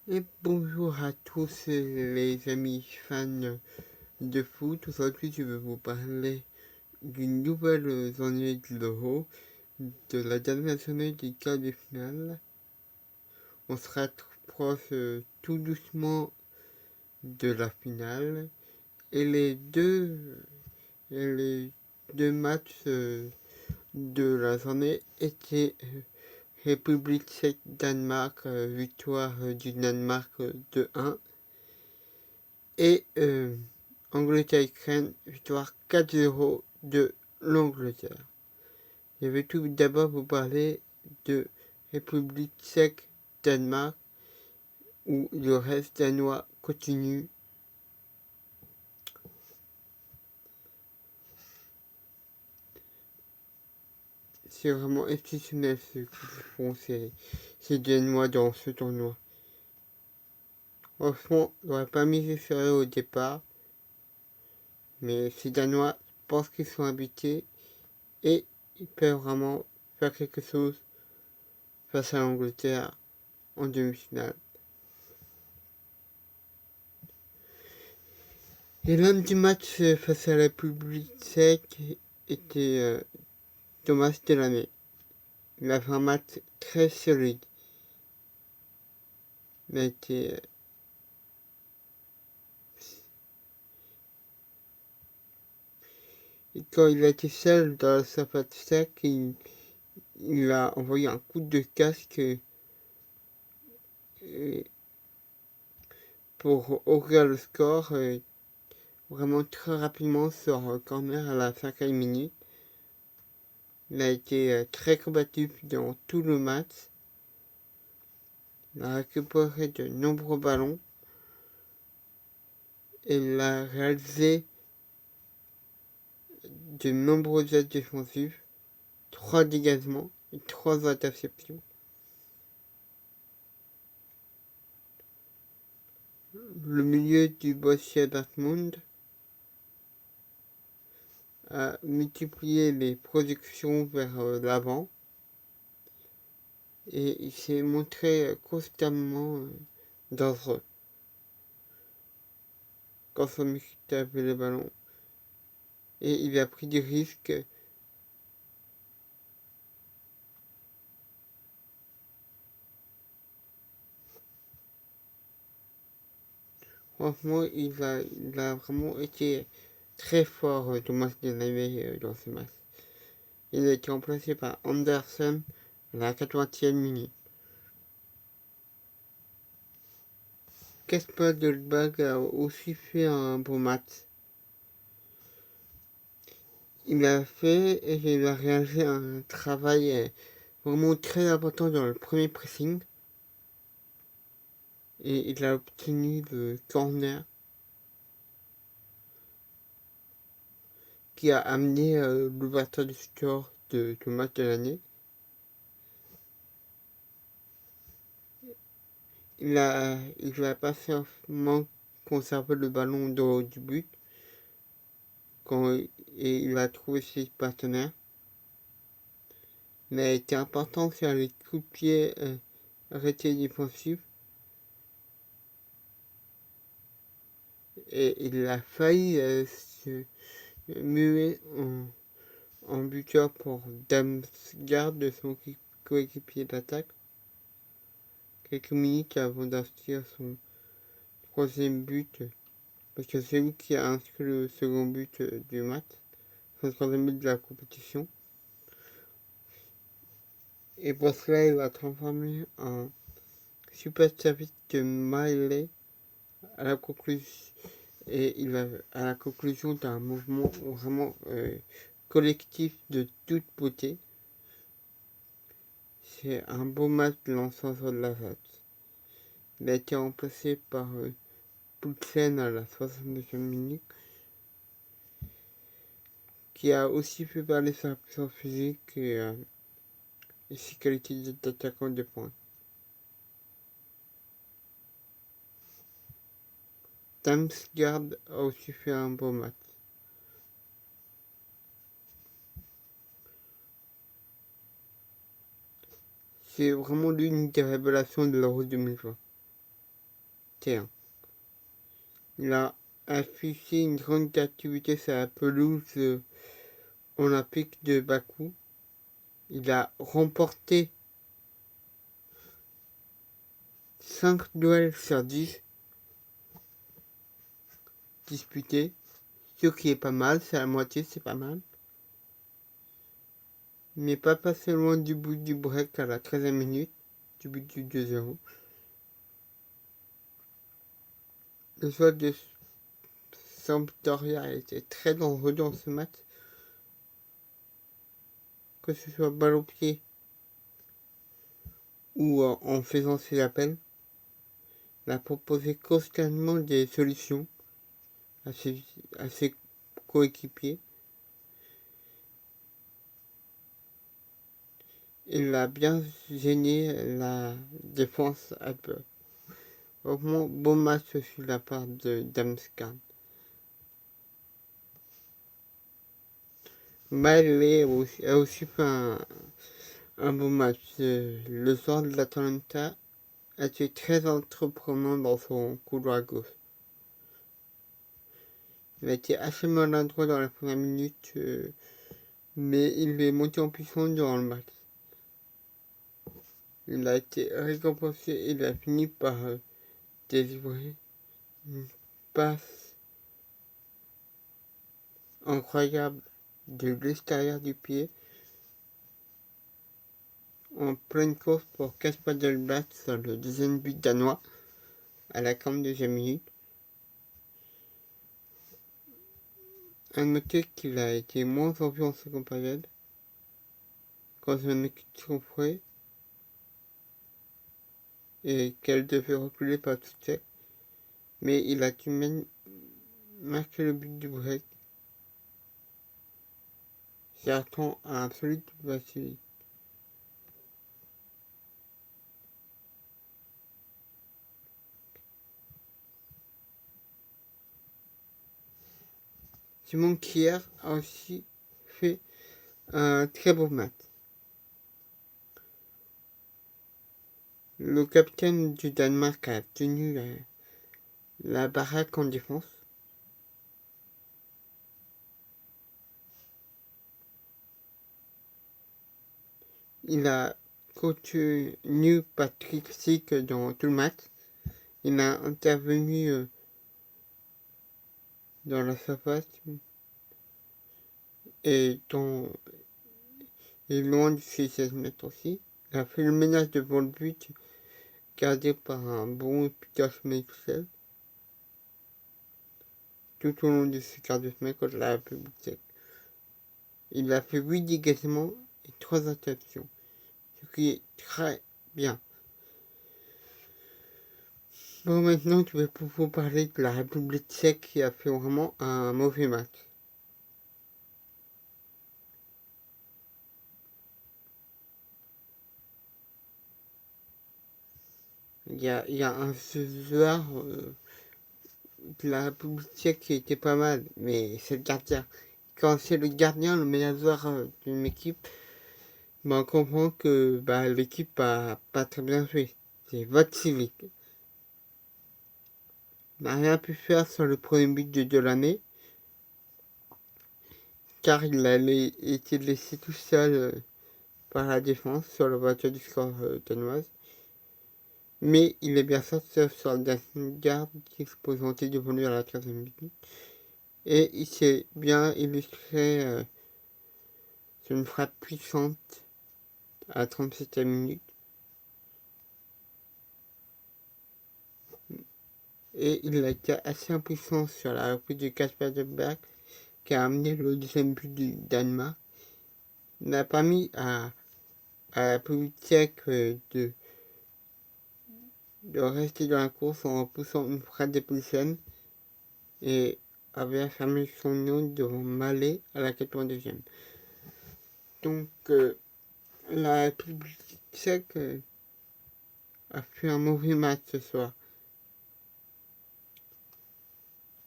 Et bonjour à tous les amis fans de foot. Aujourd'hui, je vais vous parler d'une nouvelle journée de l'Euro, de la dernière journée du quart de finale. On se rapproche tout doucement de la finale et les deux matchs de la journée étaient République tchèque-Danemark, victoire du Danemark 2-1 et Angleterre-Ukraine, victoire 4-0 de l'Angleterre. Je vais tout d'abord vous parler de République tchèque-Danemark, où le reste danois continue. C'est vraiment exceptionnel ce qu'ils font ces Danois dans ce tournoi. Franchement, j'aurais pas misé sur eux au départ, mais ces Danois, je pense qu'ils sont habitués et ils peuvent vraiment faire quelque chose face à l'Angleterre en demi-finale. Et l'homme du match face à la République tchèque était Thomas Delaney. Il a fait un match très solide. Il a été et quand il a été seul dans la surface tchèque, il a envoyé un coup de casque pour ouvrir le score vraiment très rapidement sur corner à la 5e minute. Il a été très combatif dans tout le match. Il a récupéré de nombreux ballons et il a réalisé de nombreux aides défensifs, 3 dégagements et 3 interceptions. Le milieu du Borussia Dortmund a multiplié les projections vers l'avant et il s'est montré constamment dangereux quand son équipe avait le ballon. Et il a pris des risques. Franchement, il a vraiment été très fort, Thomas Delaney, dans ce match. Il a été remplacé par Anderson à la 80e minute. Kasper Dolberg a aussi fait un bon match. Il a fait et il a réalisé un travail vraiment très important dans le premier pressing. Et il a obtenu le corner qui a amené l'ouverture du score de match de l'année. Il a pas seulement conservé le ballon dans du but et il a trouvé ses partenaires. Il a été important sur les coups de pied arrêtés défensifs. Et il a failli se muer en buteur pour Damsgaard de son coéquipier d'attaque. Quelques minutes avant d'inscrire son 3e but, parce que c'est lui qui a inscrit le second but du match, son 3e but de la compétition. Et pour cela, il va transformer un super service de Miley à la conclusion. Et il va à la conclusion d'un mouvement vraiment collectif de toute beauté. C'est un beau match de l'ensemble de la fête. Il a été remplacé par Poulsen à la 62e minute, qui a aussi fait parler sa puissance physique et ses qualités d'attaquant de pointe. Damsgaard a aussi fait un beau match. C'est vraiment l'une des révélations de l'Euro 2020. terrain. Il a affiché une grande activité sur la pelouse olympique de Bakou. Il a remporté 5 duels sur 10 disputés, ce qui est pas mal, c'est la moitié, c'est pas mal. Mais pas passé loin du bout du break à la 13e minute, du but du 2-0. Le choix de Sampdoria a été très dangereux dans ce match, que ce soit balle au pied ou en faisant ses appels. Il a proposé constamment des solutions à ses coéquipiers. Il a bien gêné la défense adverse. Vraiment bon match sur la part de Damsgaard. Maile a aussi fait un bon match. Le soir de l'Atalanta a été très entreprenant dans son couloir gauche. Il a été assez maladroit dans la première minute, mais il est monté en puissance durant le match. Il a été récompensé et il a fini par délivrer une passe incroyable de l'extérieur du pied en pleine course pour Kasper Dolberg sur le deuxième but danois à la 42e minute. À noter qu'il a été moins en vue en seconde période quand son équipe souffrait et qu'elle devait reculer par tout seul. Mais il a tout de même marqué le but du break. J'attends un solide Vassili. Simon Kjær a aussi fait un très beau match. Le capitaine du Danemark a tenu la baraque en défense. Il a contenu Patrick Schick dans tout le match. Il a intervenu dans la surface et loin du 16 mètres aussi. Il a fait le ménage devant le but, gardé par un bon Peter Schmeichel tout au long de ce quart de semaine contre la République tchèque. Il a fait 8 dégagements et 3 interceptions, ce qui est très bien. Bon, maintenant, je vais vous parler de la République tchèque qui a fait vraiment un mauvais match. Il y a un joueur de la République tchèque qui était pas mal, mais c'est le gardien. Quand c'est le gardien, le meilleur joueur d'une équipe, on comprend que l'équipe a pas très bien joué. C'est Vatsilic. Il n'a rien pu faire sur le premier but de l'année, car il a été laissé tout seul par la défense sur la voiture du score danoise. Mais il est bien sorti sur la dernière garde qui se présentait devant lui à la 13e minute. Et il s'est bien illustré sur une frappe puissante à la 37e minute. Et il a été assez impuissant sur la reprise de Kasper Dolberg qui a amené le deuxième but du Danemark. Il n'a pas mis à la République tchèque de rester dans la course en repoussant une frappe de Poulsen et avait affirmé son nom devant Mallet à la 82e. Donc la République tchèque a fait un mauvais match ce soir.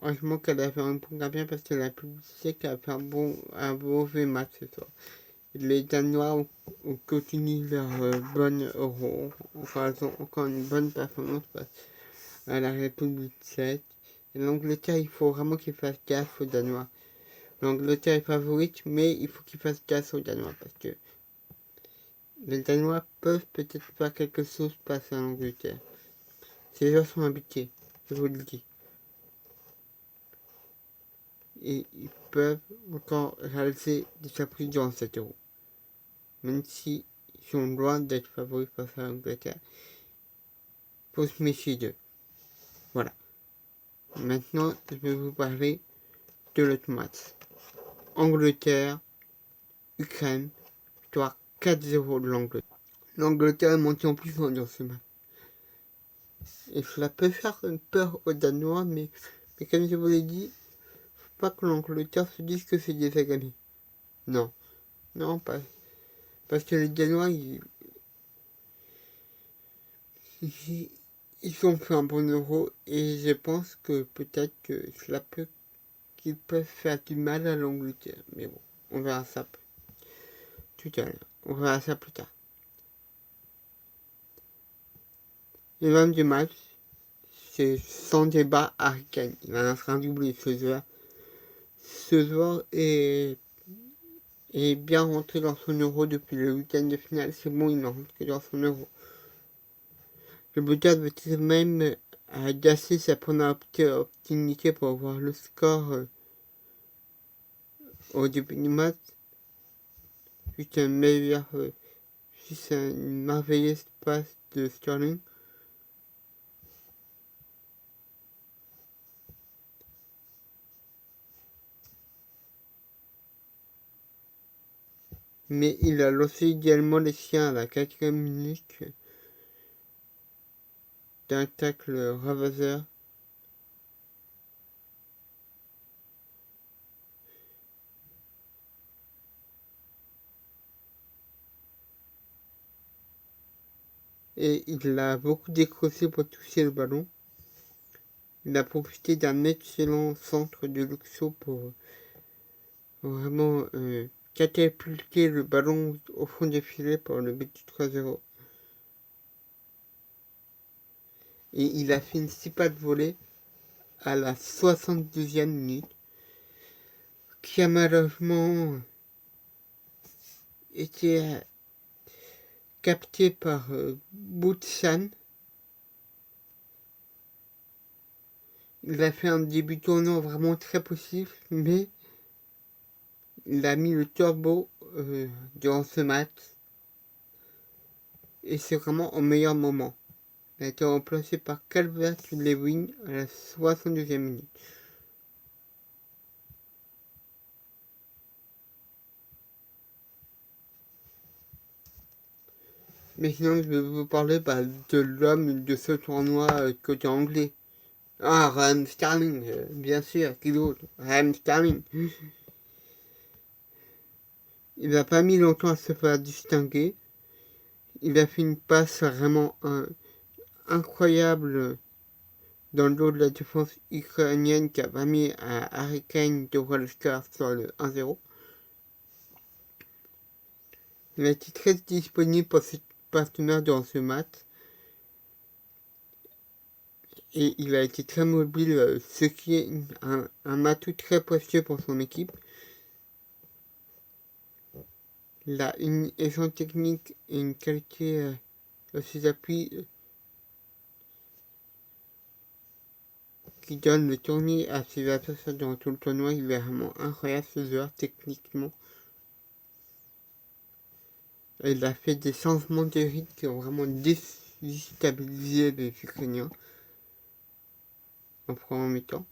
Heureusement qu'elle a fait un point bien parce que la République tchèque a fait un mauvais match ce soir. Les Danois ont continué leur bonne euro. Enfin, ils ont encore une bonne performance à la République tchèque. Et l'Angleterre, il faut vraiment qu'il fasse gaffe aux Danois. L'Angleterre est favorite, mais il faut qu'il fasse gaffe aux Danois parce que les Danois peuvent peut-être faire quelque chose face à l'Angleterre. Ces joueurs sont habitués, je vous le dis. Et ils peuvent encore réaliser des surprises durant cet euro. Même s'ils sont loin d'être favoris face à l'Angleterre. Il faut se méfier d'eux. Voilà. Maintenant, je vais vous parler de l'autre match. Angleterre, Ukraine, victoire 4-0 de l'Angleterre. L'Angleterre est montée en puissance dans ce match. Et cela peut faire peur aux Danois, mais comme je vous l'ai dit, faut pas que l'Angleterre se dise que c'est des amis. Non. Non, pas. Parce que les Danois, ils ont fait un bon euro et je pense que peut-être que cela peut qu'ils peuvent faire du mal à l'Angleterre. Mais bon, on verra ça tout à l'heure. On verra ça plus tard. Les l'homme du match, c'est sans débat Harry Kane. Il va lancer un doublé ce joueur. Ce joueur est bien rentré dans son euro depuis le week-end de finale. C'est bon, il est rentré dans son euro. Le buteur veut même gasser sa première opportunité pour voir le score au début du match. Juste une merveilleuse passe de Sterling. Mais il a lancé également les siens à la 4e minute d'un tacle ravageur. Et il a beaucoup décroché pour toucher le ballon. Il a profité d'un excellent centre de Luxo pour vraiment catapulter le ballon au fond des filets pour le but du 3-0. Et il a fait une si pas de volée à la 72e minute qui a malheureusement été capté par Boutsan. Il a fait un début tournant vraiment très possible, mais il a mis le turbo durant ce match. Et c'est vraiment au meilleur moment. Il a été remplacé par Calvert-Lewin à la 62e minute. Mais sinon, je vais vous parler de l'homme de ce tournoi côté anglais. Ah, Raheem Sterling, bien sûr, qui d'autre? Raheem Sterling. Il n'a pas mis longtemps à se faire distinguer. Il a fait une passe vraiment incroyable dans le dos de la défense ukrainienne qui a permis à Harry Kane de voir le score sur le 1-0. Il a été très disponible pour ses partenaires dans ce match. Et il a été très mobile, ce qui est un atout très précieux pour son équipe. Il a une aisance technique et une qualité de ses appuis qui donne le tournis à ses adversaires dans tout le tournoi. Il est vraiment incroyable ce joueur techniquement. Et il a fait des changements de rythme qui ont vraiment déstabilisé les Ukrainiens en premier mi-temps.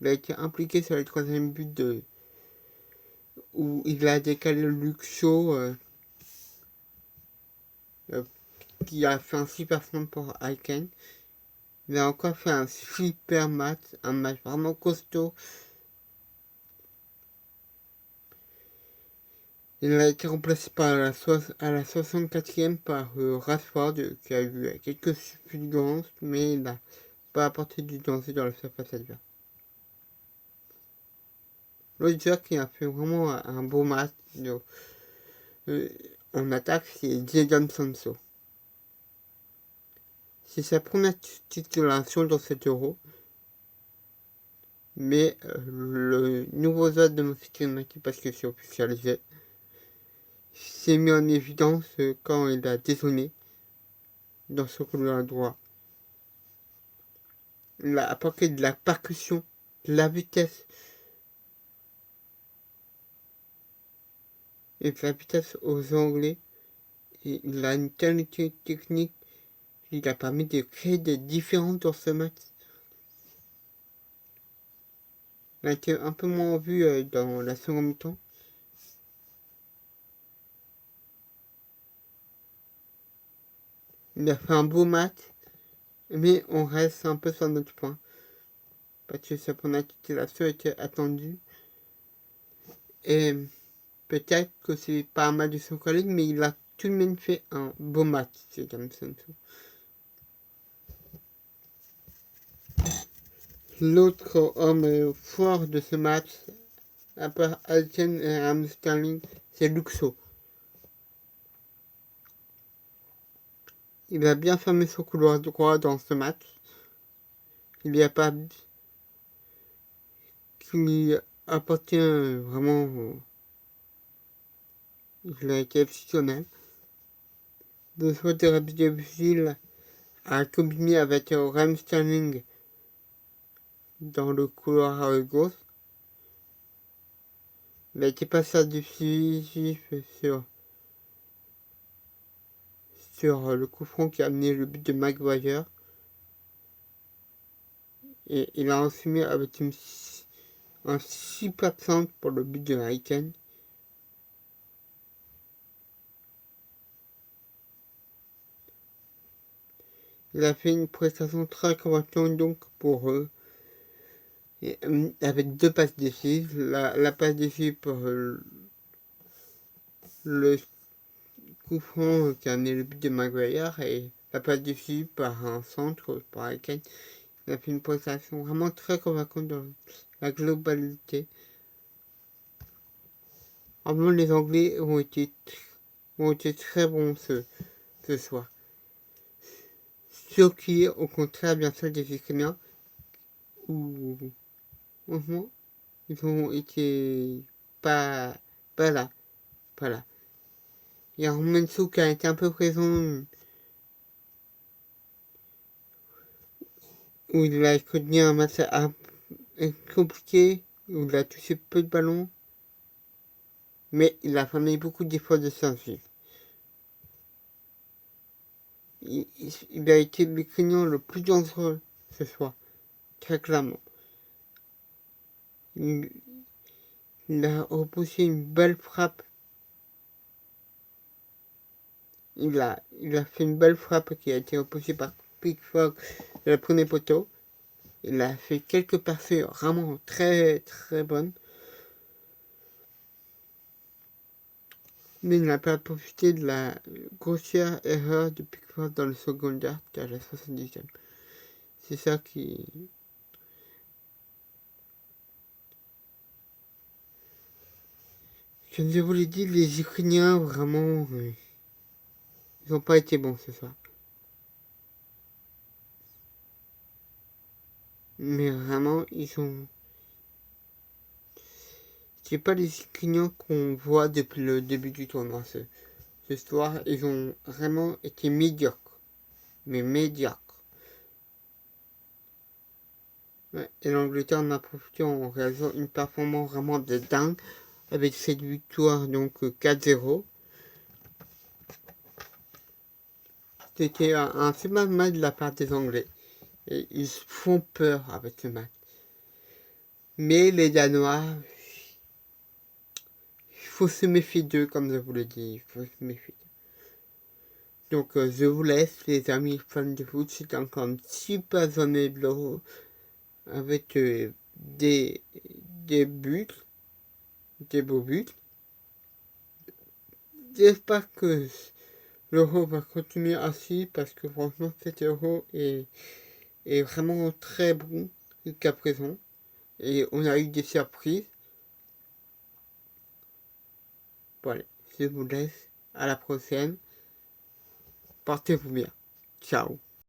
Il a été impliqué sur le 3e but où il a décalé le Luxo qui a fait un super centre pour Aiken. Il a encore fait un super match, un match vraiment costaud. Il a été remplacé à la 64e par Rashford qui a eu quelques fulgurances, mais il n'a pas apporté du danger dans la surface adverse. L'autre joueur qui a fait vraiment un beau match en attaque, c'est Jadon Sancho. C'est sa première titulation dans cet Euro. Mais le nouveau joueur de Manchester United, parce que c'est officialisé, s'est mis en évidence quand il a dézonné dans son couloir droit. Il a apporté de la percussion, de la vitesse. Et de la vitesse aux Anglais. Et il a une qualité technique qui a permis de créer des différences dans ce match. Il a été un peu moins vu dans la seconde mi-temps. Il a fait un beau match, mais on reste un peu sur notre point. Parce que sa première titulation était attendue. Et peut-être que c'est pas un match de son collègue, mais il a tout de même fait un beau match, c'est James Sancho. L'autre homme fort de ce match, à part Alten et Raheem Sterling, c'est Luke Shaw. Il a bien fermé son couloir droit dans ce match. Il n'y a pas qui appartient vraiment. Il a été exceptionnel. Le choix de Rabbi Vigil a combiné avec Raheem Sterling dans le couloir gauche. Il a été passé décisif sur le coup franc qui a amené le but de Maguire. Et il a enchaîné avec un super centre pour le but de Harry Kane. Il a fait une prestation très convaincante donc pour eux. Et, avec deux passes décisives. La passe décisive pour le coup franc qui a amené le but de Maguire et la passe décisive par un centre par Harry Kane. Il a fait une prestation vraiment très convaincante dans la globalité. Vraiment, les Anglais ont été très bons ce soir. Ceux qui, au contraire, bien sûr, des Ukrainiens, où, franchement, ils ont été pas là. Il y a Romanso qui a été un peu présent, où il a connu un match compliqué, où il a touché peu de ballons, mais il a fourni beaucoup d'efforts de survie. Il a été l'Ukrainien le plus dangereux ce soir, très clairement. Il a repoussé une belle frappe. Il a fait une belle frappe qui a été repoussée par Pickford de la premier poteau. Il a fait quelques percées vraiment très très bonnes. Mais il n'a pas profité de la grossière erreur de Pickford dans le second acte à la 70e. C'est ça qui... Comme je vous l'ai dit, les Ukrainiens, vraiment, ils n'ont pas été bons ce soir. Mais vraiment, ils sont... C'est pas les Ukrainiens qu'on voit depuis le début du tournoi. Ce soir, ils ont vraiment été médiocres. Mais médiocres. Ouais, et l'Angleterre en a profité en réalisant une performance vraiment de dingue avec cette victoire donc 4-0. C'était un super match de la part des Anglais. Et ils font peur avec ce match. Mais les Danois, il faut se méfier d'eux, comme je vous l'ai dit. Il faut se méfier d'eux. Donc je vous laisse, les amis fans de foot. C'est encore une super journée de l'Euro avec des buts, des beaux buts. J'espère que l'Euro va continuer ainsi parce que franchement cet Euro est vraiment très bon jusqu'à présent. Et on a eu des surprises. Voilà, je vous laisse. À la prochaine. Portez-vous bien. Ciao.